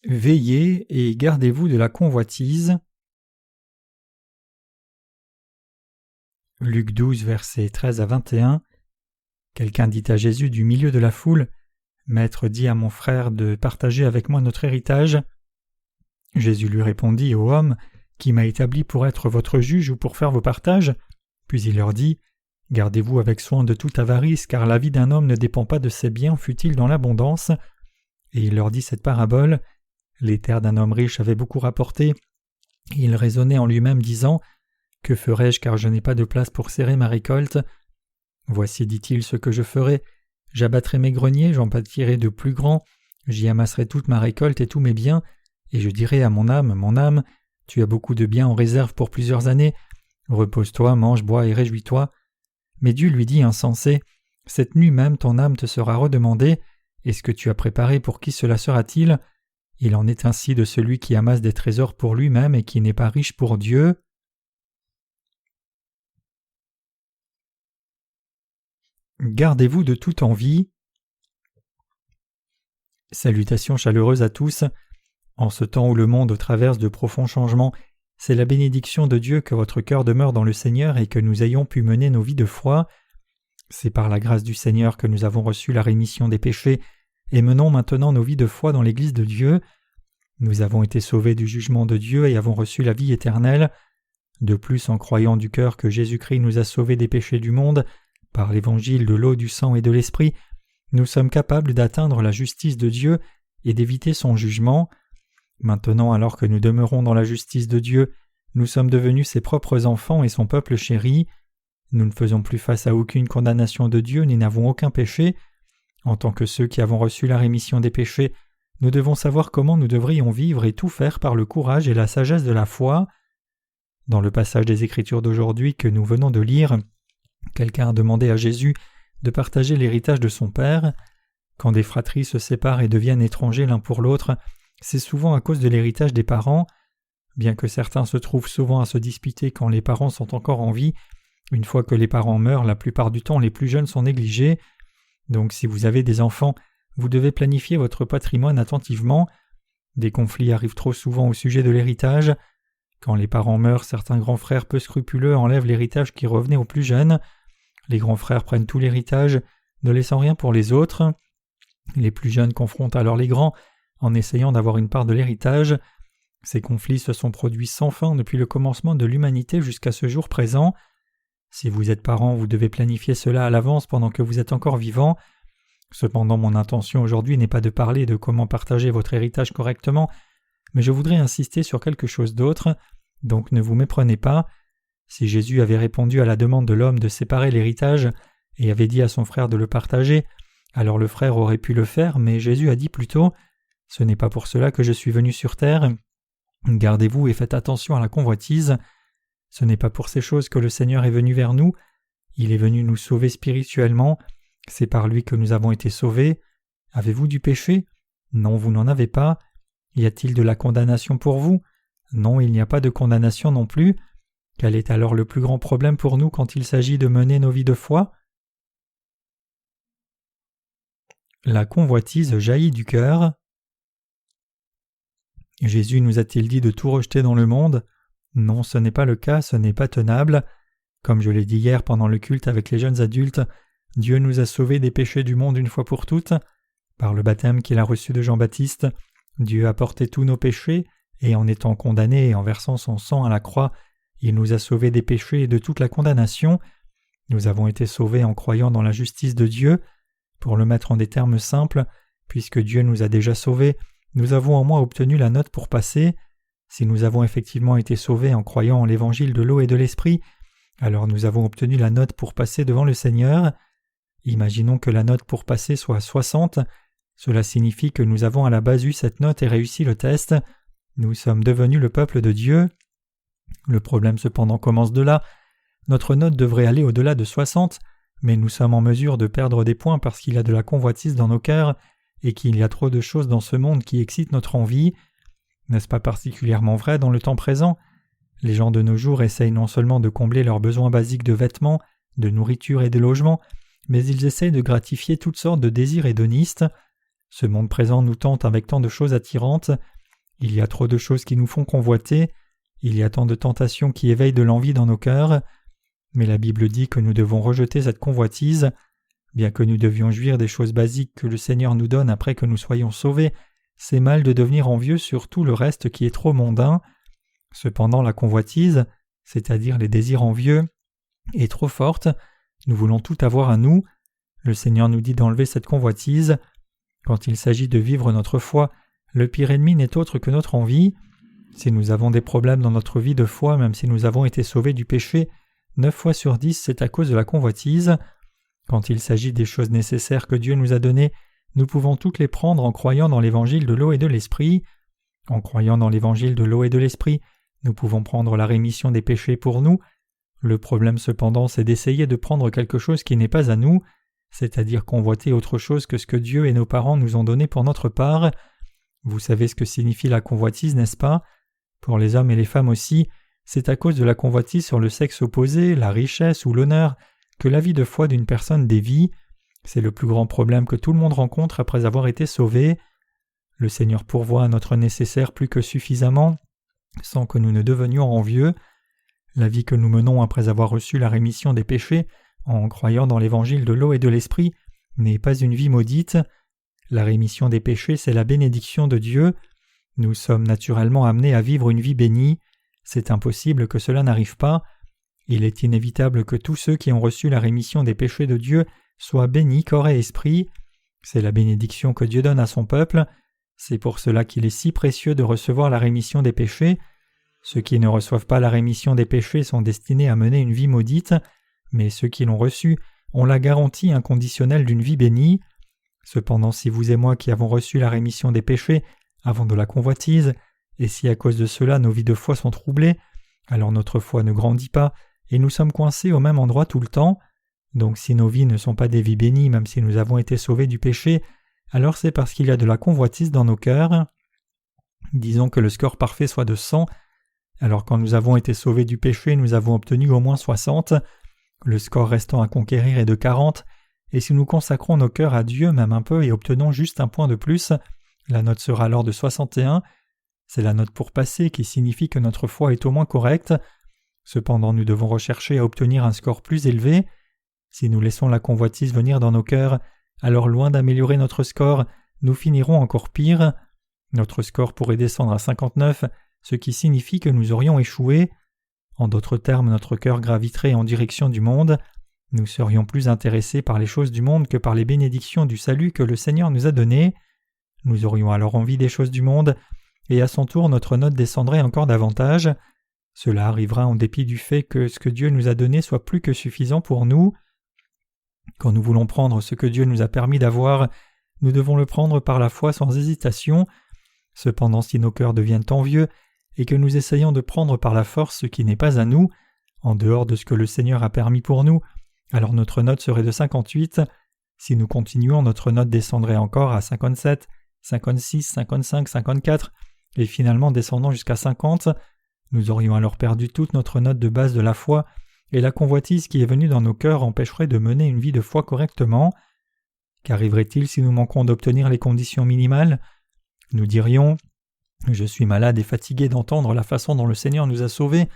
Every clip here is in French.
Veillez et gardez-vous de la convoitise. Luc 12, versets 13 à 21. Quelqu'un dit à Jésus du milieu de la foule, « Maître dit à mon frère de partager avec moi notre héritage. » Jésus lui répondit, « Ô homme, qui m'a établi pour être votre juge ou pour faire vos partages ?» Puis il leur dit, « Gardez-vous avec soin de toute avarice, car la vie d'un homme ne dépend pas de ses biens, fût-il dans l'abondance. » Et il leur dit cette parabole. Les terres d'un homme riche avaient beaucoup rapporté. Il raisonnait en lui-même, disant, « Que ferai-je, car je n'ai pas de place pour serrer ma récolte ? Voici, dit-il, ce que je ferai. J'abattrai mes greniers, j'en bâtirai de plus grands, j'y amasserai toute ma récolte et tous mes biens, et je dirai à mon âme, tu as beaucoup de biens en réserve pour plusieurs années, repose-toi, mange, bois et réjouis-toi. Mais Dieu lui dit insensé, cette nuit même ton âme te sera redemandée, et ce que tu as préparé pour qui cela sera-t-il ? Il en est ainsi de celui qui amasse des trésors pour lui-même et qui n'est pas riche pour Dieu. Gardez-vous de toute envie. Salutations chaleureuses à tous. En ce temps où le monde traverse de profonds changements, c'est la bénédiction de Dieu que votre cœur demeure dans le Seigneur et que nous ayons pu mener nos vies de foi. C'est par la grâce du Seigneur que nous avons reçu la rémission des péchés et menons maintenant nos vies de foi dans l'Église de Dieu. Nous avons été sauvés du jugement de Dieu et avons reçu la vie éternelle. De plus, en croyant du cœur que Jésus-Christ nous a sauvés des péchés du monde, par l'évangile de l'eau, du sang et de l'esprit, nous sommes capables d'atteindre la justice de Dieu et d'éviter son jugement. Maintenant, alors que nous demeurons dans la justice de Dieu, nous sommes devenus ses propres enfants et son peuple chéri. Nous ne faisons plus face à aucune condamnation de Dieu ni n'avons aucun péché. En tant que ceux qui avons reçu la rémission des péchés, nous devons savoir comment nous devrions vivre et tout faire par le courage et la sagesse de la foi. Dans le passage des Écritures d'aujourd'hui que nous venons de lire, quelqu'un a demandé à Jésus de partager l'héritage de son père. Quand des fratries se séparent et deviennent étrangers l'un pour l'autre, c'est souvent à cause de l'héritage des parents. Bien que certains se trouvent souvent à se disputer quand les parents sont encore en vie, une fois que les parents meurent, la plupart du temps les plus jeunes sont négligés. Donc si vous avez des enfants, vous devez planifier votre patrimoine attentivement. Des conflits arrivent trop souvent au sujet de l'héritage. Quand les parents meurent, certains grands frères peu scrupuleux enlèvent l'héritage qui revenait aux plus jeunes. Les grands frères prennent tout l'héritage, ne laissant rien pour les autres. Les plus jeunes confrontent alors les grands en essayant d'avoir une part de l'héritage. Ces conflits se sont produits sans fin depuis le commencement de l'humanité jusqu'à ce jour présent. Si vous êtes parent, vous devez planifier cela à l'avance pendant que vous êtes encore vivant. Cependant, mon intention aujourd'hui n'est pas de parler de comment partager votre héritage correctement, mais je voudrais insister sur quelque chose d'autre, donc ne vous méprenez pas. Si Jésus avait répondu à la demande de l'homme de séparer l'héritage et avait dit à son frère de le partager, alors le frère aurait pu le faire, mais Jésus a dit plutôt « Ce n'est pas pour cela que je suis venu sur terre. Gardez-vous et faites attention à la convoitise. Ce n'est pas pour ces choses que le Seigneur est venu vers nous. Il est venu nous sauver spirituellement. C'est par lui que nous avons été sauvés. Avez-vous du péché? Non, vous n'en avez pas. Y a-t-il de la condamnation pour vous? Non, il n'y a pas de condamnation non plus. Quel est alors le plus grand problème pour nous quand il s'agit de mener nos vies de foi? La convoitise jaillit du cœur. Jésus nous a-t-il dit de tout rejeter dans le monde? Non, ce n'est pas le cas, ce n'est pas tenable. Comme je l'ai dit hier pendant le culte avec les jeunes adultes, Dieu nous a sauvés des péchés du monde une fois pour toutes. Par le baptême qu'il a reçu de Jean-Baptiste, Dieu a porté tous nos péchés, et en étant condamné et en versant son sang à la croix, il nous a sauvés des péchés et de toute la condamnation. Nous avons été sauvés en croyant dans la justice de Dieu. Pour le mettre en des termes simples, puisque Dieu nous a déjà sauvés, nous avons en moins obtenu la note pour passer. Si nous avons effectivement été sauvés en croyant en l'évangile de l'eau et de l'esprit, alors nous avons obtenu la note pour passer devant le Seigneur. Imaginons que la note pour passer soit 60. Cela signifie que nous avons à la base eu cette note et réussi le test. Nous sommes devenus le peuple de Dieu. Le problème cependant commence de là. Notre note devrait aller au-delà de 60, mais nous sommes en mesure de perdre des points parce qu'il y a de la convoitise dans nos cœurs et qu'il y a trop de choses dans ce monde qui excitent notre envie. N'est-ce pas particulièrement vrai dans le temps présent? Les gens de nos jours essayent non seulement de combler leurs besoins basiques de vêtements, de nourriture et de logement, mais ils essayent de gratifier toutes sortes de désirs hédonistes. Ce monde présent nous tente avec tant de choses attirantes. Il y a trop de choses qui nous font convoiter. Il y a tant de tentations qui éveillent de l'envie dans nos cœurs. Mais la Bible dit que nous devons rejeter cette convoitise. Bien que nous devions jouir des choses basiques que le Seigneur nous donne après que nous soyons sauvés, c'est mal de devenir envieux sur tout le reste qui est trop mondain. Cependant, la convoitise, c'est-à-dire les désirs envieux, est trop forte. Nous voulons tout avoir à nous. Le Seigneur nous dit d'enlever cette convoitise. Quand il s'agit de vivre notre foi, le pire ennemi n'est autre que notre envie. Si nous avons des problèmes dans notre vie de foi, même si nous avons été sauvés du péché, 9 fois sur 10, c'est à cause de la convoitise. Quand il s'agit des choses nécessaires que Dieu nous a données, nous pouvons toutes les prendre en croyant dans l'évangile de l'eau et de l'esprit. En croyant dans l'évangile de l'eau et de l'esprit, nous pouvons prendre la rémission des péchés pour nous. Le problème cependant, c'est d'essayer de prendre quelque chose qui n'est pas à nous, c'est-à-dire convoiter autre chose que ce que Dieu et nos parents nous ont donné pour notre part. Vous savez ce que signifie la convoitise, n'est-ce pas? Pour les hommes et les femmes aussi, c'est à cause de la convoitise sur le sexe opposé, la richesse ou l'honneur que la vie de foi d'une personne dévie. C'est le plus grand problème que tout le monde rencontre après avoir été sauvé. Le Seigneur pourvoit à notre nécessaire plus que suffisamment, sans que nous ne devenions envieux. La vie que nous menons après avoir reçu la rémission des péchés, en croyant dans l'évangile de l'eau et de l'esprit, n'est pas une vie maudite. La rémission des péchés, c'est la bénédiction de Dieu. Nous sommes naturellement amenés à vivre une vie bénie. C'est impossible que cela n'arrive pas. Il est inévitable que tous ceux qui ont reçu la rémission des péchés de Dieu soient bénis corps et esprit. C'est la bénédiction que Dieu donne à son peuple. C'est pour cela qu'il est si précieux de recevoir la rémission des péchés. Ceux qui ne reçoivent pas la rémission des péchés sont destinés à mener une vie maudite, mais ceux qui l'ont reçue ont la garantie inconditionnelle d'une vie bénie. Cependant, si vous et moi qui avons reçu la rémission des péchés avant de la convoitise, et si à cause de cela nos vies de foi sont troublées, alors notre foi ne grandit pas et nous sommes coincés au même endroit tout le temps. Donc si nos vies ne sont pas des vies bénies même si nous avons été sauvés du péché, alors c'est parce qu'il y a de la convoitise dans nos cœurs. Disons que le score parfait soit de 100, alors quand nous avons été sauvés du péché, nous avons obtenu au moins 60, le score restant à conquérir est de 40, et si nous consacrons nos cœurs à Dieu même un peu et obtenons juste un point de plus, la note sera alors de 61. C'est la note pour passer qui signifie que notre foi est au moins correcte. Cependant, nous devons rechercher à obtenir un score plus élevé. Si nous laissons la convoitise venir dans nos cœurs, alors loin d'améliorer notre score, nous finirons encore pire. Notre score pourrait descendre à 59, ce qui signifie que nous aurions échoué. En d'autres termes, notre cœur graviterait en direction du monde. Nous serions plus intéressés par les choses du monde que par les bénédictions du salut que le Seigneur nous a données. Nous aurions alors envie des choses du monde, et à son tour notre note descendrait encore davantage. Cela arrivera en dépit du fait que ce que Dieu nous a donné soit plus que suffisant pour nous. Quand nous voulons prendre ce que Dieu nous a permis d'avoir, nous devons le prendre par la foi sans hésitation. Cependant, si nos cœurs deviennent envieux et que nous essayons de prendre par la force ce qui n'est pas à nous, en dehors de ce que le Seigneur a permis pour nous, alors notre note serait de 58. Si nous continuons, notre note descendrait encore à 57, 56, 55, 54, et finalement descendant jusqu'à 50. Nous aurions alors perdu toute notre note de base de la foi, et la convoitise qui est venue dans nos cœurs empêcherait de mener une vie de foi correctement. Qu'arriverait-il si nous manquons d'obtenir les conditions minimales? Nous dirions « Je suis malade et fatigué d'entendre la façon dont le Seigneur nous a sauvés ».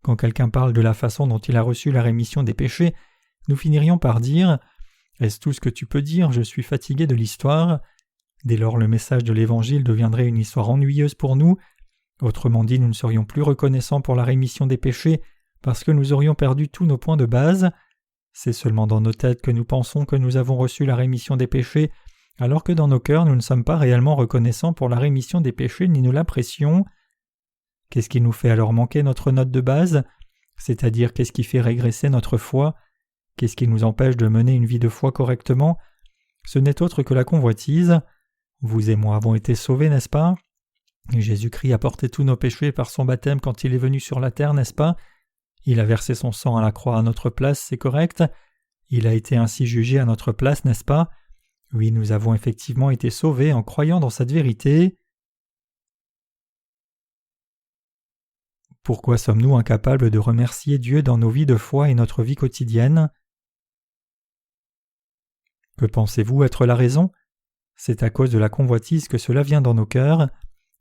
Quand quelqu'un parle de la façon dont il a reçu la rémission des péchés, nous finirions par dire « Est-ce tout ce que tu peux dire? Je suis fatigué de l'histoire ». Dès lors, le message de l'Évangile deviendrait une histoire ennuyeuse pour nous. Autrement dit, nous ne serions plus reconnaissants pour la rémission des péchés parce que nous aurions perdu tous nos points de base. C'est seulement dans nos têtes que nous pensons que nous avons reçu la rémission des péchés, alors que dans nos cœurs nous ne sommes pas réellement reconnaissants pour la rémission des péchés ni nous l'apprécions. Qu'est-ce qui nous fait alors manquer notre note de base? C'est-à-dire qu'est-ce qui fait régresser notre foi? Qu'est-ce qui nous empêche de mener une vie de foi correctement? Ce n'est autre que la convoitise. Vous et moi avons été sauvés, n'est-ce pas? Jésus-Christ a porté tous nos péchés par son baptême quand il est venu sur la terre, n'est-ce pas? Il a versé son sang à la croix à notre place, c'est correct? Il a été ainsi jugé à notre place, n'est-ce pas? Oui, nous avons effectivement été sauvés en croyant dans cette vérité. Pourquoi sommes-nous incapables de remercier Dieu dans nos vies de foi et notre vie quotidienne? Que pensez-vous être la raison? C'est à cause de la convoitise que cela vient dans nos cœurs.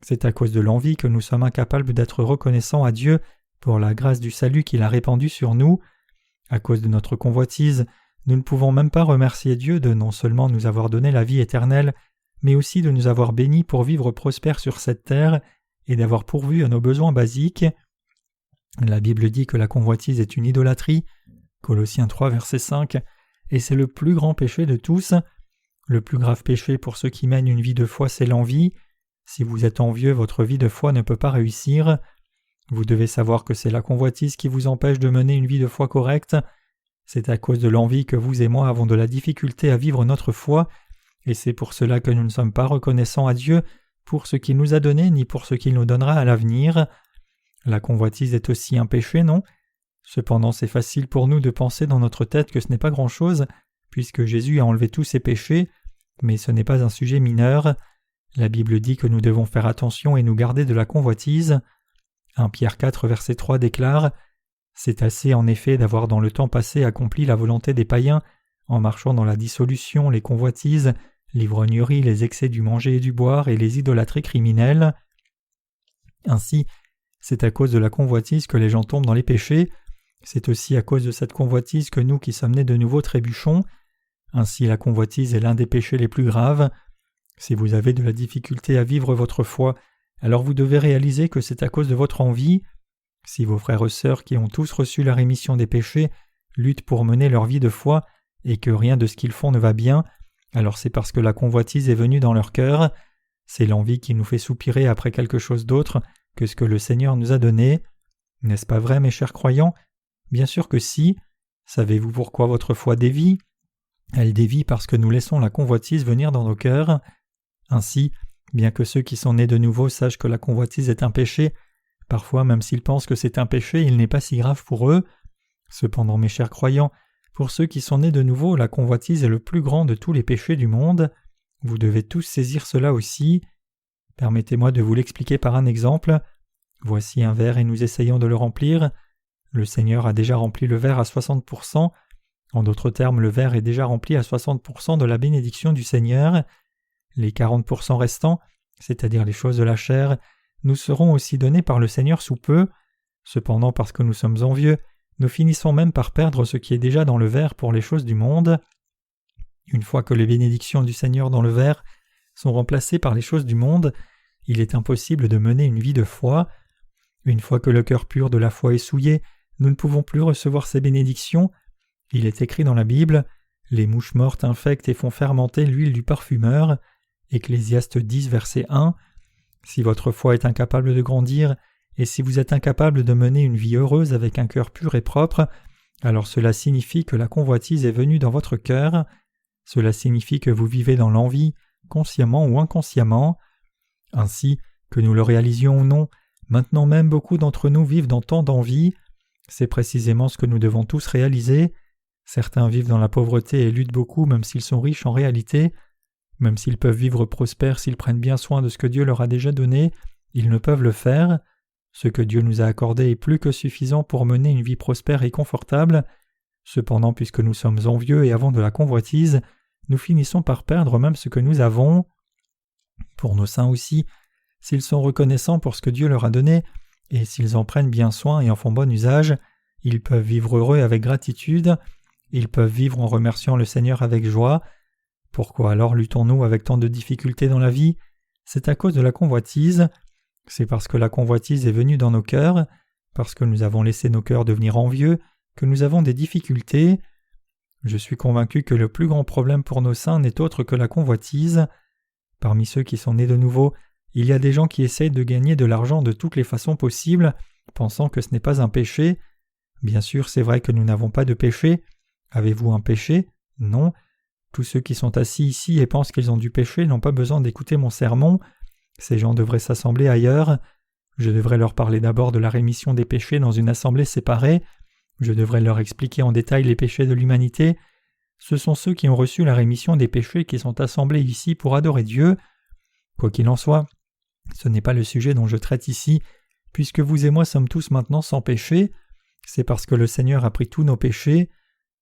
C'est à cause de l'envie que nous sommes incapables d'être reconnaissants à Dieu pour la grâce du salut qu'il a répandue sur nous. À cause de notre convoitise, nous ne pouvons même pas remercier Dieu de non seulement nous avoir donné la vie éternelle, mais aussi de nous avoir bénis pour vivre prospères sur cette terre et d'avoir pourvu à nos besoins basiques. La Bible dit que la convoitise est une idolâtrie, Colossiens 3, verset 5, et c'est le plus grand péché de tous. Le plus grave péché pour ceux qui mènent une vie de foi, c'est l'envie. Si vous êtes envieux, votre vie de foi ne peut pas réussir. Vous devez savoir que c'est la convoitise qui vous empêche de mener une vie de foi correcte. C'est à cause de l'envie que vous et moi avons de la difficulté à vivre notre foi, et c'est pour cela que nous ne sommes pas reconnaissants à Dieu pour ce qu'il nous a donné ni pour ce qu'il nous donnera à l'avenir. La convoitise est aussi un péché, non? Cependant, c'est facile pour nous de penser dans notre tête que ce n'est pas grand-chose, puisque Jésus a enlevé tous ses péchés, mais ce n'est pas un sujet mineur. La Bible dit que nous devons faire attention et nous garder de la convoitise. 1 Pierre 4, verset 3 déclare « C'est assez en effet d'avoir dans le temps passé accompli la volonté des païens, en marchant dans la dissolution, les convoitises, l'ivrognerie, les excès du manger et du boire et les idolâtries criminelles. » Ainsi, c'est à cause de la convoitise que les gens tombent dans les péchés. C'est aussi à cause de cette convoitise que nous qui sommes nés de nouveau trébuchons. Ainsi, la convoitise est l'un des péchés les plus graves. Si vous avez de la difficulté à vivre votre foi, alors vous devez réaliser que c'est à cause de votre envie. Si vos frères et sœurs qui ont tous reçu la rémission des péchés luttent pour mener leur vie de foi et que rien de ce qu'ils font ne va bien, alors c'est parce que la convoitise est venue dans leur cœur. C'est l'envie qui nous fait soupirer après quelque chose d'autre que ce que le Seigneur nous a donné. N'est-ce pas vrai, mes chers croyants? Bien sûr que si. Savez-vous pourquoi votre foi dévie? Elle dévie parce que nous laissons la convoitise venir dans nos cœurs. Ainsi, bien que ceux qui sont nés de nouveau sachent que la convoitise est un péché, parfois même s'ils pensent que c'est un péché, il n'est pas si grave pour eux. Cependant, mes chers croyants, pour ceux qui sont nés de nouveau, la convoitise est le plus grand de tous les péchés du monde. Vous devez tous saisir cela aussi. Permettez-moi de vous l'expliquer par un exemple. Voici un verre et nous essayons de le remplir. Le Seigneur a déjà rempli le verre à 60%. En d'autres termes, le verre est déjà rempli à 60% de la bénédiction du Seigneur. Les 40% restants, c'est-à-dire les choses de la chair, nous seront aussi donnés par le Seigneur sous peu. Cependant, parce que nous sommes envieux, nous finissons même par perdre ce qui est déjà dans le verre pour les choses du monde. Une fois que les bénédictions du Seigneur dans le verre sont remplacées par les choses du monde, il est impossible de mener une vie de foi. Une fois que le cœur pur de la foi est souillé, nous ne pouvons plus recevoir ces bénédictions. Il est écrit dans la Bible « Les mouches mortes infectent et font fermenter l'huile du parfumeur » Ecclésiaste 10, verset 1. Si votre foi est incapable de grandir, et si vous êtes incapable de mener une vie heureuse avec un cœur pur et propre, alors cela signifie que la convoitise est venue dans votre cœur. Cela signifie que vous vivez dans l'envie, consciemment ou inconsciemment. Ainsi, que nous le réalisions ou non, maintenant même beaucoup d'entre nous vivent dans tant d'envie. C'est précisément ce que nous devons tous réaliser. Certains vivent dans la pauvreté et luttent beaucoup même s'ils sont riches en réalité. Même s'ils peuvent vivre prospères s'ils prennent bien soin de ce que Dieu leur a déjà donné, ils ne peuvent le faire. Ce que Dieu nous a accordé est plus que suffisant pour mener une vie prospère et confortable. Cependant, puisque nous sommes envieux et avons de la convoitise, nous finissons par perdre même ce que nous avons. Pour nos saints aussi, s'ils sont reconnaissants pour ce que Dieu leur a donné, et s'ils en prennent bien soin et en font bon usage, ils peuvent vivre heureux avec gratitude, ils peuvent vivre en remerciant le Seigneur avec joie. Pourquoi alors luttons-nous avec tant de difficultés dans la vie? C'est à cause de la convoitise. C'est parce que la convoitise est venue dans nos cœurs, parce que nous avons laissé nos cœurs devenir envieux, que nous avons des difficultés. Je suis convaincu que le plus grand problème pour nos saints n'est autre que la convoitise. Parmi ceux qui sont nés de nouveau, il y a des gens qui essayent de gagner de l'argent de toutes les façons possibles, pensant que ce n'est pas un péché. Bien sûr, c'est vrai que nous n'avons pas de péché. Avez-vous un péché? Non. Tous ceux qui sont assis ici et pensent qu'ils ont du péché n'ont pas besoin d'écouter mon sermon. Ces gens devraient s'assembler ailleurs. Je devrais leur parler d'abord de la rémission des péchés dans une assemblée séparée. Je devrais leur expliquer en détail les péchés de l'humanité. Ce sont ceux qui ont reçu la rémission des péchés qui sont assemblés ici pour adorer Dieu. Quoi qu'il en soit, ce n'est pas le sujet dont je traite ici, puisque vous et moi sommes tous maintenant sans péché. C'est parce que le Seigneur a pris tous nos péchés.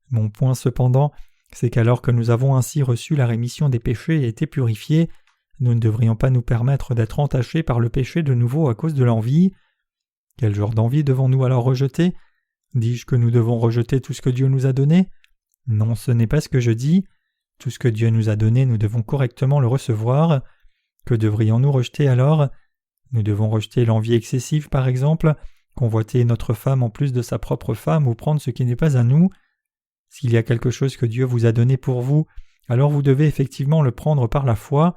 Mon point cependant c'est qu'alors que nous avons ainsi reçu la rémission des péchés et été purifiés, nous ne devrions pas nous permettre d'être entachés par le péché de nouveau à cause de l'envie. Quel genre d'envie devons-nous alors rejeter? Dis-je que nous devons rejeter tout ce que Dieu nous a donné? Non, ce n'est pas ce que je dis. Tout ce que Dieu nous a donné, nous devons correctement le recevoir. Que devrions-nous rejeter alors? Nous devons rejeter l'envie excessive, par exemple, convoiter notre femme en plus de sa propre femme ou prendre ce qui n'est pas à nous. S'il y a quelque chose que Dieu vous a donné pour vous, alors vous devez effectivement le prendre par la foi.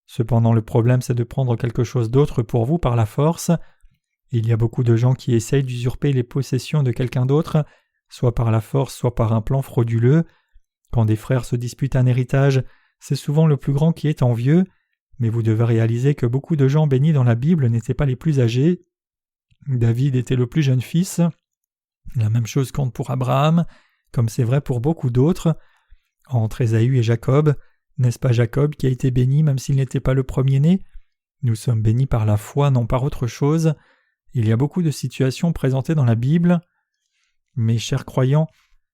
Cependant, le problème, c'est de prendre quelque chose d'autre pour vous par la force. Il y a beaucoup de gens qui essayent d'usurper les possessions de quelqu'un d'autre, soit par la force, soit par un plan frauduleux. Quand des frères se disputent un héritage, c'est souvent le plus grand qui est envieux, mais vous devez réaliser que beaucoup de gens bénis dans la Bible n'étaient pas les plus âgés. David était le plus jeune fils. La même chose compte pour Abraham, comme c'est vrai pour beaucoup d'autres. Entre Ésaü et Jacob, n'est-ce pas Jacob qui a été béni même s'il n'était pas le premier-né? Nous sommes bénis par la foi, non par autre chose. Il y a beaucoup de situations présentées dans la Bible. Mes chers croyants,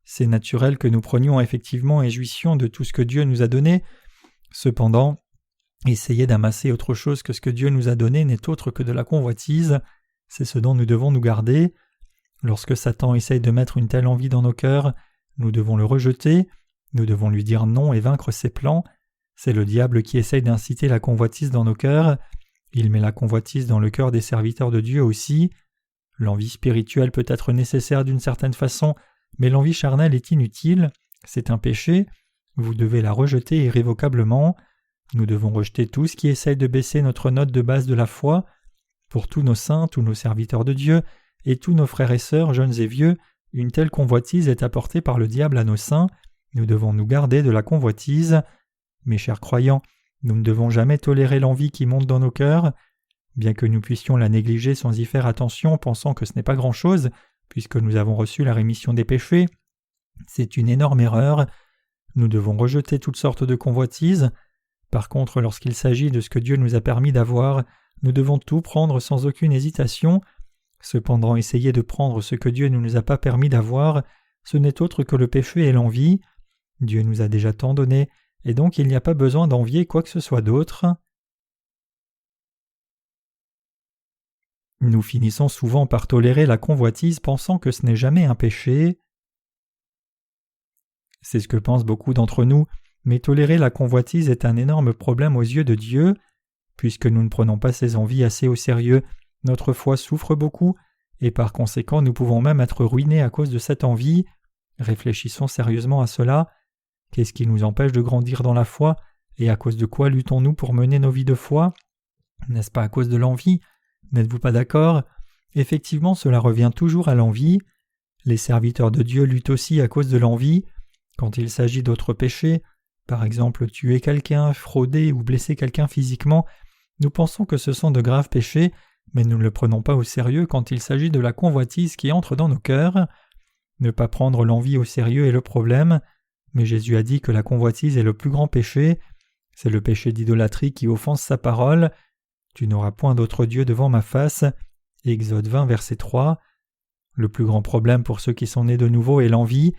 c'est naturel que nous prenions effectivement et jouissions de tout ce que Dieu nous a donné. Cependant, essayer d'amasser autre chose que ce que Dieu nous a donné n'est autre que de la convoitise. C'est ce dont nous devons nous garder. Lorsque Satan essaye de mettre une telle envie dans nos cœurs, nous devons le rejeter, nous devons lui dire non et vaincre ses plans. C'est le diable qui essaye d'inciter la convoitise dans nos cœurs. Il met la convoitise dans le cœur des serviteurs de Dieu aussi. L'envie spirituelle peut être nécessaire d'une certaine façon, mais l'envie charnelle est inutile, c'est un péché. Vous devez la rejeter irrévocablement. Nous devons rejeter tout ce qui essaye de baisser notre note de base de la foi. Pour tous nos saints, tous nos serviteurs de Dieu, et tous nos frères et sœurs, jeunes et vieux, une telle convoitise est apportée par le diable à nos saints. Nous devons nous garder de la convoitise. Mes chers croyants, nous ne devons jamais tolérer l'envie qui monte dans nos cœurs. Bien que nous puissions la négliger sans y faire attention, pensant que ce n'est pas grand-chose, puisque nous avons reçu la rémission des péchés, c'est une énorme erreur. Nous devons rejeter toutes sortes de convoitises. Par contre, lorsqu'il s'agit de ce que Dieu nous a permis d'avoir, nous devons tout prendre sans aucune hésitation. Cependant, essayer de prendre ce que Dieu ne nous a pas permis d'avoir, ce n'est autre que le péché et l'envie. Dieu nous a déjà tant donné, et donc il n'y a pas besoin d'envier quoi que ce soit d'autre. Nous finissons souvent par tolérer la convoitise pensant que ce n'est jamais un péché. C'est ce que pensent beaucoup d'entre nous, mais tolérer la convoitise est un énorme problème aux yeux de Dieu. Puisque nous ne prenons pas ces envies assez au sérieux, notre foi souffre beaucoup, et par conséquent nous pouvons même être ruinés à cause de cette envie. Réfléchissons sérieusement à cela. Qu'est-ce qui nous empêche de grandir dans la foi, et à cause de quoi luttons-nous pour mener nos vies de foi? N'est-ce pas à cause de l'envie? N'êtes-vous pas d'accord? Effectivement, cela revient toujours à l'envie. Les serviteurs de Dieu luttent aussi à cause de l'envie. Quand il s'agit d'autres péchés, par exemple tuer quelqu'un, frauder ou blesser quelqu'un physiquement, nous pensons que ce sont de graves péchés, mais nous ne le prenons pas au sérieux quand il s'agit de la convoitise qui entre dans nos cœurs. Ne pas prendre l'envie au sérieux est le problème, mais Jésus a dit que la convoitise est le plus grand péché. C'est le péché d'idolâtrie qui offense sa parole. Tu n'auras point d'autre Dieu devant ma face. Exode 20, verset 3. Le plus grand problème pour ceux qui sont nés de nouveau est l'envie.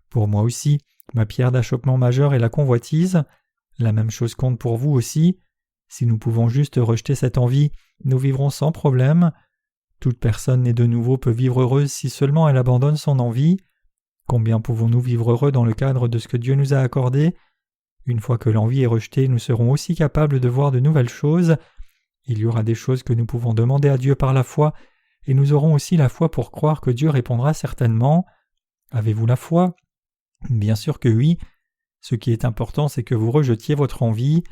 Pour moi aussi, ma pierre d'achoppement majeure est la convoitise. La même chose compte pour vous aussi. Si nous pouvons juste rejeter cette envie, nous vivrons sans problème. Toute personne née de nouveau peut vivre heureuse si seulement elle abandonne son envie. Combien pouvons-nous vivre heureux dans le cadre de ce que Dieu nous a accordé? Une fois que l'envie est rejetée, nous serons aussi capables de voir de nouvelles choses. Il y aura des choses que nous pouvons demander à Dieu par la foi, et nous aurons aussi la foi pour croire que Dieu répondra certainement. Avez-vous la foi? Bien sûr que oui. Ce qui est important, c'est que vous rejetiez votre envie.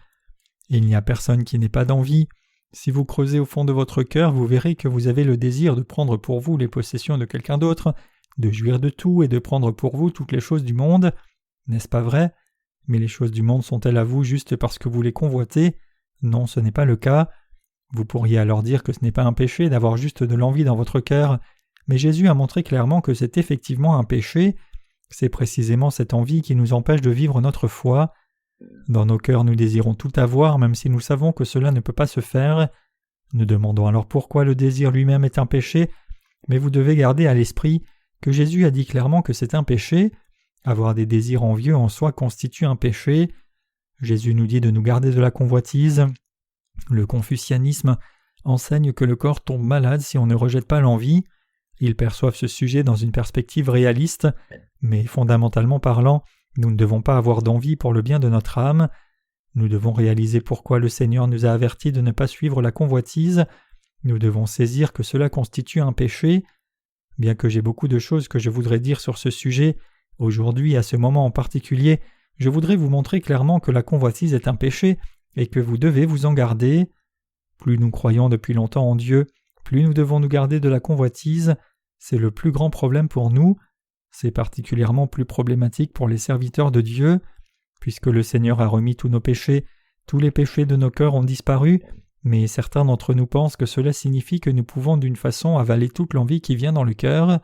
Il n'y a personne qui n'ait pas d'envie. Si vous creusez au fond de votre cœur, vous verrez que vous avez le désir de prendre pour vous les possessions de quelqu'un d'autre, de jouir de tout et de prendre pour vous toutes les choses du monde. N'est-ce pas vrai? Mais les choses du monde sont-elles à vous juste parce que vous les convoitez? Non, ce n'est pas le cas. Vous pourriez alors dire que ce n'est pas un péché d'avoir juste de l'envie dans votre cœur, mais Jésus a montré clairement que c'est effectivement un péché. C'est précisément cette envie qui nous empêche de vivre notre foi. Dans nos cœurs, nous désirons tout avoir, même si nous savons que cela ne peut pas se faire. Nous demandons alors pourquoi le désir lui-même est un péché, mais vous devez garder à l'esprit que Jésus a dit clairement que c'est un péché. Avoir des désirs envieux en soi constitue un péché. Jésus nous dit de nous garder de la convoitise. Le confucianisme enseigne que le corps tombe malade si on ne rejette pas l'envie. Ils perçoivent ce sujet dans une perspective réaliste, mais fondamentalement parlant, nous ne devons pas avoir d'envie pour le bien de notre âme. Nous devons réaliser pourquoi le Seigneur nous a avertis de ne pas suivre la convoitise. Nous devons saisir que cela constitue un péché. Bien que j'ai beaucoup de choses que je voudrais dire sur ce sujet, aujourd'hui, à ce moment en particulier, je voudrais vous montrer clairement que la convoitise est un péché et que vous devez vous en garder. Plus nous croyons depuis longtemps en Dieu, plus nous devons nous garder de la convoitise. C'est le plus grand problème pour nous. C'est particulièrement plus problématique pour les serviteurs de Dieu. Puisque le Seigneur a remis tous nos péchés, tous les péchés de nos cœurs ont disparu, mais certains d'entre nous pensent que cela signifie que nous pouvons d'une façon avaler toute l'envie qui vient dans le cœur.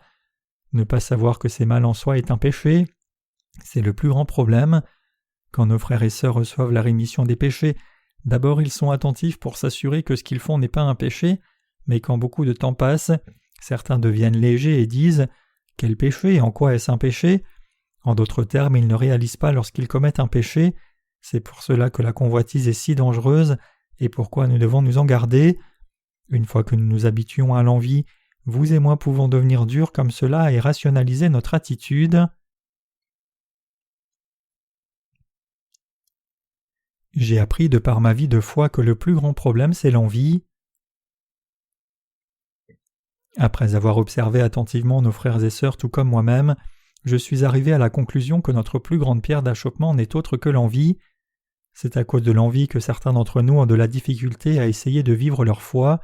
Ne pas savoir que c'est mal en soi est un péché. C'est le plus grand problème. Quand nos frères et sœurs reçoivent la rémission des péchés, d'abord ils sont attentifs pour s'assurer que ce qu'ils font n'est pas un péché, mais quand beaucoup de temps passe, certains deviennent légers et disent « Quel péché et en quoi est-ce un péché ?» En d'autres termes, ils ne réalisent pas lorsqu'ils commettent un péché. C'est pour cela que la convoitise est si dangereuse et pourquoi nous devons nous en garder. Une fois que nous nous habituons à l'envie, vous et moi pouvons devenir durs comme cela et rationaliser notre attitude. J'ai appris de par ma vie de foi que le plus grand problème c'est l'envie. Après avoir observé attentivement nos frères et sœurs tout comme moi-même, je suis arrivé à la conclusion que notre plus grande pierre d'achoppement n'est autre que l'envie. C'est à cause de l'envie que certains d'entre nous ont de la difficulté à essayer de vivre leur foi.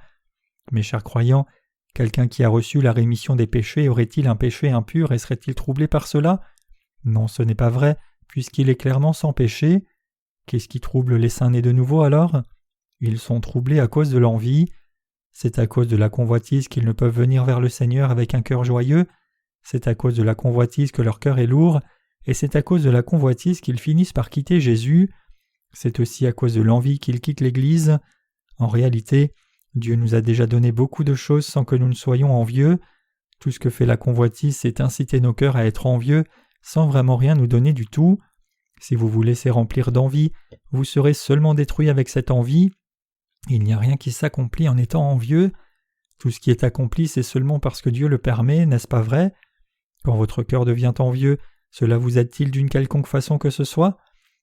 Mes chers croyants, quelqu'un qui a reçu la rémission des péchés aurait-il un péché impur et serait-il troublé par cela? Non, ce n'est pas vrai, puisqu'il est clairement sans péché. Qu'est-ce qui trouble les saints nés de nouveau alors? Ils sont troublés à cause de l'envie. C'est à cause de la convoitise qu'ils ne peuvent venir vers le Seigneur avec un cœur joyeux. C'est à cause de la convoitise que leur cœur est lourd, et c'est à cause de la convoitise qu'ils finissent par quitter Jésus. C'est aussi à cause de l'envie qu'ils quittent l'Église. En réalité, Dieu nous a déjà donné beaucoup de choses sans que nous ne soyons envieux. Tout ce que fait la convoitise, c'est inciter nos cœurs à être envieux, sans vraiment rien nous donner du tout. Si vous vous laissez remplir d'envie, vous serez seulement détruit avec cette envie. Il n'y a rien qui s'accomplit en étant envieux. Tout ce qui est accompli, c'est seulement parce que Dieu le permet, n'est-ce pas vrai? Quand votre cœur devient envieux, cela vous aide-t-il d'une quelconque façon que ce soit?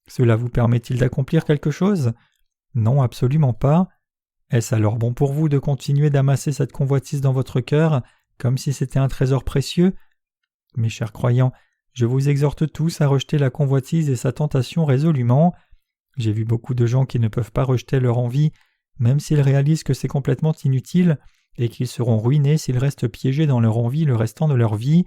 Cela vous permet-il d'accomplir quelque chose? Non, absolument pas. Est-ce alors bon pour vous de continuer d'amasser cette convoitise dans votre cœur, comme si c'était un trésor précieux? Mes chers croyants, je vous exhorte tous à rejeter la convoitise et sa tentation résolument. J'ai vu beaucoup de gens qui ne peuvent pas rejeter leur envie, même s'ils réalisent que c'est complètement inutile, et qu'ils seront ruinés s'ils restent piégés dans leur envie le restant de leur vie.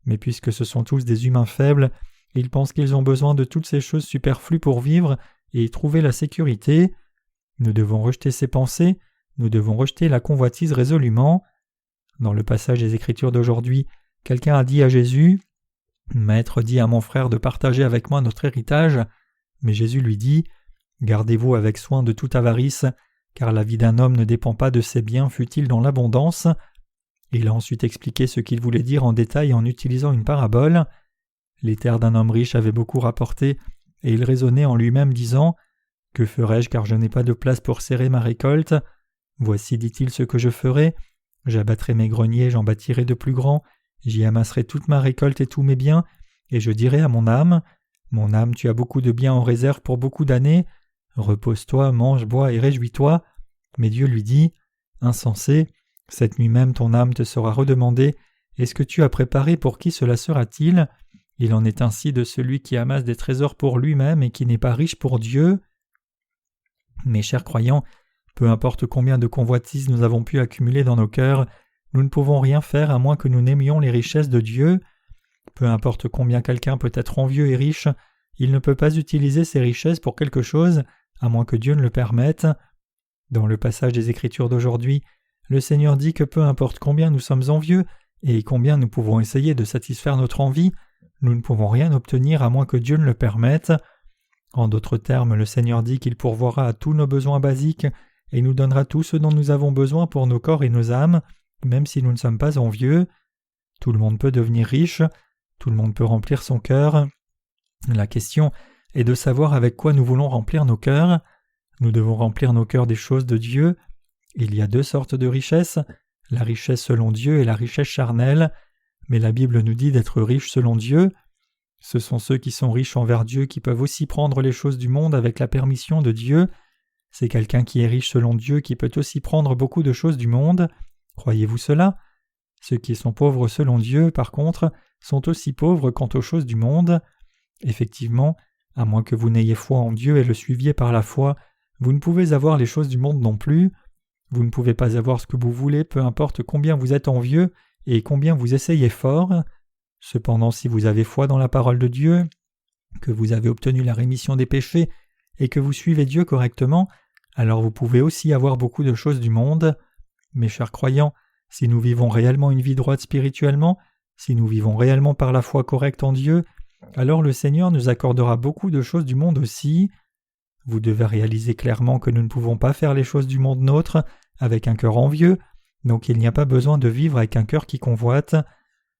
Mais puisque ce sont tous des humains faibles, ils pensent qu'ils ont besoin de toutes ces choses superflues pour vivre et y trouver la sécurité. Nous devons rejeter ces pensées, nous devons rejeter la convoitise résolument. Dans le passage des Écritures d'aujourd'hui, quelqu'un a dit à Jésus « Maître dit à mon frère de partager avec moi notre héritage. » Mais Jésus lui dit « Gardez-vous avec soin de toute avarice, car la vie d'un homme ne dépend pas de ses biens, fût-il dans l'abondance. » Il a ensuite expliqué ce qu'il voulait dire en détail en utilisant une parabole. Les terres d'un homme riche avaient beaucoup rapporté, et il raisonnait en lui-même disant « Que ferai-je car je n'ai pas de place pour serrer ma récolte? Voici, dit-il, ce que je ferai. J'abattrai mes greniers, j'en bâtirai de plus grands, j'y amasserai toute ma récolte et tous mes biens, et je dirai à mon âme, mon âme, tu as beaucoup de biens en réserve pour beaucoup d'années. Repose-toi, mange, bois et réjouis-toi. Mais Dieu lui dit, insensé, cette nuit même ton âme te sera redemandée, et ce que tu as préparé pour qui cela sera-t-il? Il en est ainsi de celui qui amasse des trésors pour lui-même et qui n'est pas riche pour Dieu. Mes chers croyants, peu importe combien de convoitises nous avons pu accumuler dans nos cœurs, nous ne pouvons rien faire à moins que nous n'aimions les richesses de Dieu. Peu importe combien quelqu'un peut être envieux et riche, il ne peut pas utiliser ses richesses pour quelque chose, à moins que Dieu ne le permette. Dans le passage des Écritures d'aujourd'hui, le Seigneur dit que peu importe combien nous sommes envieux et combien nous pouvons essayer de satisfaire notre envie, nous ne pouvons rien obtenir à moins que Dieu ne le permette. En d'autres termes, le Seigneur dit qu'il pourvoira à tous nos besoins basiques et nous donnera tout ce dont nous avons besoin pour nos corps et nos âmes, même si nous ne sommes pas envieux. Tout le monde peut devenir riche. Tout le monde peut remplir son cœur. La question est de savoir avec quoi nous voulons remplir nos cœurs. Nous devons remplir nos cœurs des choses de Dieu. Il y a deux sortes de richesses, la richesse selon Dieu et la richesse charnelle, mais la Bible nous dit d'être riches selon Dieu. Ce sont ceux qui sont riches envers Dieu qui peuvent aussi prendre les choses du monde avec la permission de Dieu. C'est quelqu'un qui est riche selon Dieu qui peut aussi prendre beaucoup de choses du monde. Croyez-vous cela? Ceux qui sont pauvres selon Dieu, par contre, sont aussi pauvres quant aux choses du monde. Effectivement, à moins que vous n'ayez foi en Dieu et le suiviez par la foi, vous ne pouvez avoir les choses du monde non plus. Vous ne pouvez pas avoir ce que vous voulez, peu importe combien vous êtes envieux et combien vous essayez fort. Cependant, si vous avez foi dans la parole de Dieu, que vous avez obtenu la rémission des péchés et que vous suivez Dieu correctement, alors vous pouvez aussi avoir beaucoup de choses du monde. Mes chers croyants, si nous vivons réellement une vie droite spirituellement, si nous vivons réellement par la foi correcte en Dieu, alors le Seigneur nous accordera beaucoup de choses du monde aussi. Vous devez réaliser clairement que nous ne pouvons pas faire les choses du monde nôtre avec un cœur envieux, donc il n'y a pas besoin de vivre avec un cœur qui convoite.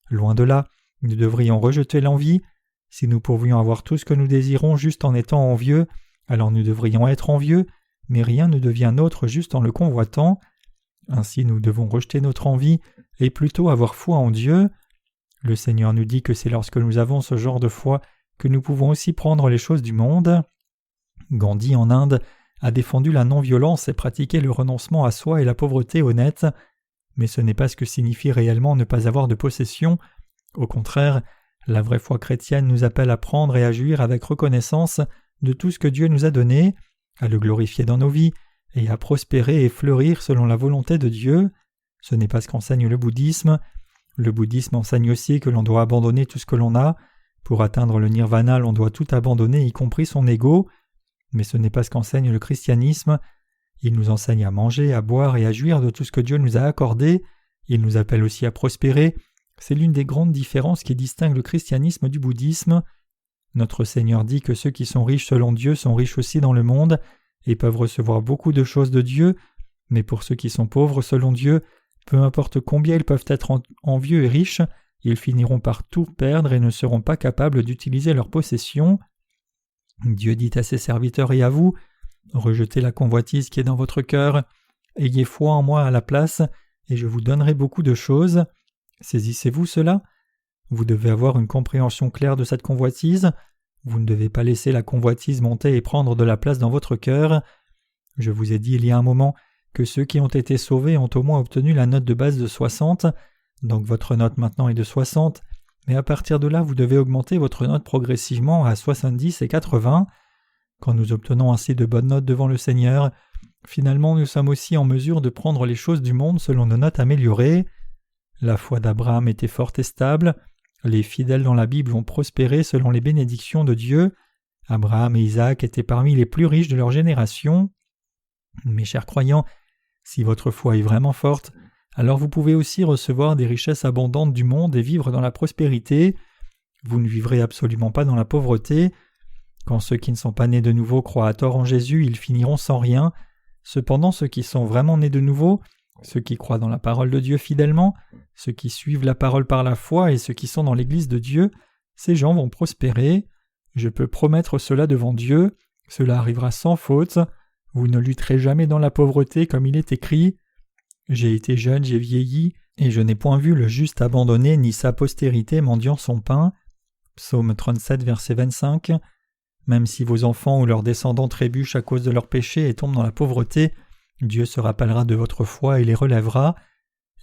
Loin de là, nous devrions rejeter l'envie. Si nous pouvions avoir tout ce que nous désirons juste en étant envieux, alors nous devrions être envieux, mais rien ne devient nôtre juste en le convoitant. Ainsi nous devons rejeter notre envie et plutôt avoir foi en Dieu. Le Seigneur nous dit que c'est lorsque nous avons ce genre de foi que nous pouvons aussi prendre les choses du monde. Gandhi en Inde a défendu la non-violence et pratiqué le renoncement à soi et la pauvreté honnête, mais ce n'est pas ce que signifie réellement ne pas avoir de possession. Au contraire, la vraie foi chrétienne nous appelle à prendre et à jouir avec reconnaissance de tout ce que Dieu nous a donné, à le glorifier dans nos vies et à prospérer et fleurir selon la volonté de Dieu. Ce n'est pas ce qu'enseigne le bouddhisme. Le bouddhisme enseigne aussi que l'on doit abandonner tout ce que l'on a. Pour atteindre le nirvana, l'on doit tout abandonner, y compris son ego. Mais ce n'est pas ce qu'enseigne le christianisme. Il nous enseigne à manger, à boire et à jouir de tout ce que Dieu nous a accordé. Il nous appelle aussi à prospérer. C'est l'une des grandes différences qui distinguent le christianisme du bouddhisme. Notre Seigneur dit que ceux qui sont riches selon Dieu sont riches aussi dans le monde et peuvent recevoir beaucoup de choses de Dieu, mais pour ceux qui sont pauvres selon Dieu, peu importe combien ils peuvent être envieux et riches, ils finiront par tout perdre et ne seront pas capables d'utiliser leurs possessions. Dieu dit à ses serviteurs et à vous, « Rejetez la convoitise qui est dans votre cœur, ayez foi en moi à la place, et je vous donnerai beaucoup de choses. » Saisissez-vous cela? Vous devez avoir une compréhension claire de cette convoitise. Vous ne devez pas laisser la convoitise monter et prendre de la place dans votre cœur. Je vous ai dit il y a un moment que ceux qui ont été sauvés ont au moins obtenu la note de base de 60, donc votre note maintenant est de 60, mais à partir de là vous devez augmenter votre note progressivement à 70 et 80. Quand nous obtenons ainsi de bonnes notes devant le Seigneur, finalement nous sommes aussi en mesure de prendre les choses du monde selon nos notes améliorées. La foi d'Abraham était forte et stable. Les fidèles dans la Bible ont prospéré selon les bénédictions de Dieu. Abraham et Isaac étaient parmi les plus riches de leur génération. Mes chers croyants, si votre foi est vraiment forte, alors vous pouvez aussi recevoir des richesses abondantes du monde et vivre dans la prospérité. Vous ne vivrez absolument pas dans la pauvreté. Quand ceux qui ne sont pas nés de nouveau croient à tort en Jésus, ils finiront sans rien. Cependant, ceux qui sont vraiment nés de nouveau, ceux qui croient dans la parole de Dieu fidèlement, ceux qui suivent la parole par la foi et ceux qui sont dans l'Église de Dieu, ces gens vont prospérer. Je peux promettre cela devant Dieu, cela arrivera sans faute. Vous ne lutterez jamais dans la pauvreté comme il est écrit. J'ai été jeune, j'ai vieilli, et je n'ai point vu le juste abandonné ni sa postérité mendiant son pain. Psaume 37, verset 25. Même si vos enfants ou leurs descendants trébuchent à cause de leurs péchés et tombent dans la pauvreté, Dieu se rappellera de votre foi et les relèvera.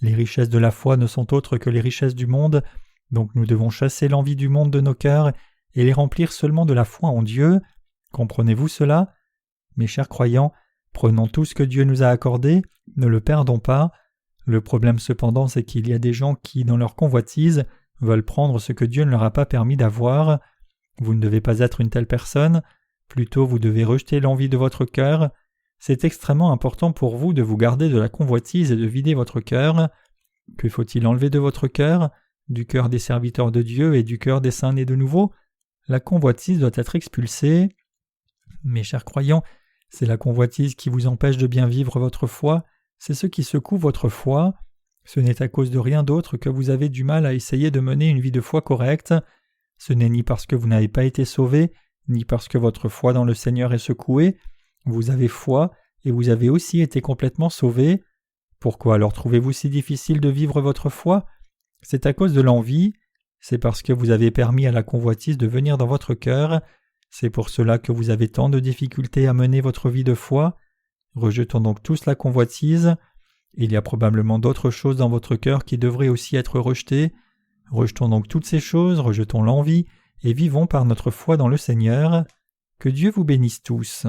Les richesses de la foi ne sont autres que les richesses du monde, donc nous devons chasser l'envie du monde de nos cœurs et les remplir seulement de la foi en Dieu. Comprenez-vous cela? Mes chers croyants, prenons tout ce que Dieu nous a accordé, ne le perdons pas. Le problème cependant, c'est qu'il y a des gens qui, dans leur convoitise, veulent prendre ce que Dieu ne leur a pas permis d'avoir. Vous ne devez pas être une telle personne, plutôt vous devez rejeter l'envie de votre cœur. C'est extrêmement important pour vous de vous garder de la convoitise et de vider votre cœur. Que faut-il enlever de votre cœur, du cœur des serviteurs de Dieu et du cœur des saints nés de nouveau? La convoitise doit être expulsée. Mes chers croyants, c'est la convoitise qui vous empêche de bien vivre votre foi, c'est ce qui secoue votre foi. Ce n'est à cause de rien d'autre que vous avez du mal à essayer de mener une vie de foi correcte. Ce n'est ni parce que vous n'avez pas été sauvé, ni parce que votre foi dans le Seigneur est secouée. Vous avez foi et vous avez aussi été complètement sauvé. Pourquoi alors trouvez-vous si difficile de vivre votre foi? C'est à cause de l'envie. C'est parce que vous avez permis à la convoitise de venir dans votre cœur. C'est pour cela que vous avez tant de difficultés à mener votre vie de foi. Rejetons donc tous la convoitise. Il y a probablement d'autres choses dans votre cœur qui devraient aussi être rejetées. Rejetons donc toutes ces choses, rejetons l'envie, et vivons par notre foi dans le Seigneur. Que Dieu vous bénisse tous.